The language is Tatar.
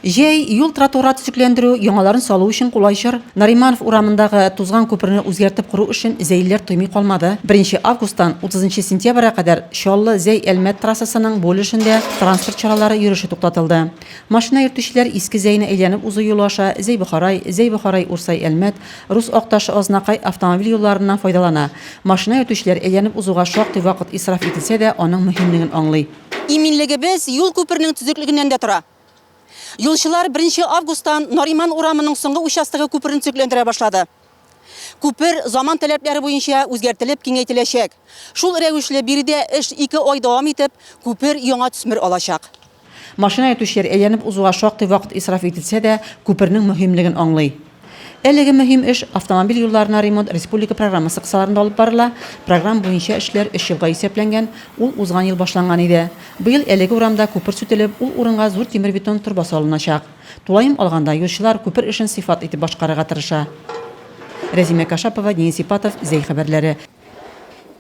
Жей юл тротуара төзекләндерү яңаларын салу өчен кулайчыр. Нариманов урамындагы тузган күперне үзгәртеп кору өчен зәйләр тоймый калмады. 1 августтан 30 сентябрьгә кадәр Чаллы Зәй-Әлмәт трассасының бүлешендә транспорт чаралары йөреше туктатылды. Машина йөртүчеләр иске Зәйне әйләнеп узу юлы аша Зәй-Бохарай, Урсай-Әлмәт, Рус-Акташы, Азнакай автомобиль юлларыннан файдалана. Машина йөртүчеләр әйләнеп узуга шактый вакыт исраф ителсә дә, аның мөһимлеген аңлый. Иминлегебез юл күпернең төзеклегеннән дә тора. Юлчылар 1 августтан Нариман урамының соңгы участогы күперен төзекләндерә башлады. Күпер заман таләпләре буенча үзгәртелеп киңәйтеләчәк. Шул рәвешле биредә эш 2 ай дәвам итеп, күпер яңа төсмер алачак. Машина йөртүчеләр әйләнеп узуга шактый вакыт исраф ителсә дә, күпернең мөһимлеген аңлый. Әлеге мөһим эш автомобиль юлларына ремонт республика программасы кысаларында алып барыла. Программа буенча эшләр 3 елга исәпләнгән, ул узган ел башланган иде. Быел әлеге урамда күпер сүтелеп, ул урынга зур тимер-бетон турба салыначак. Тулайым алганда юлчылар күпер эшен сыйфат итеп башкарырга тырыша. Рәзимә Кашапова, Денис Ипатов, Зәй хәбәрләре.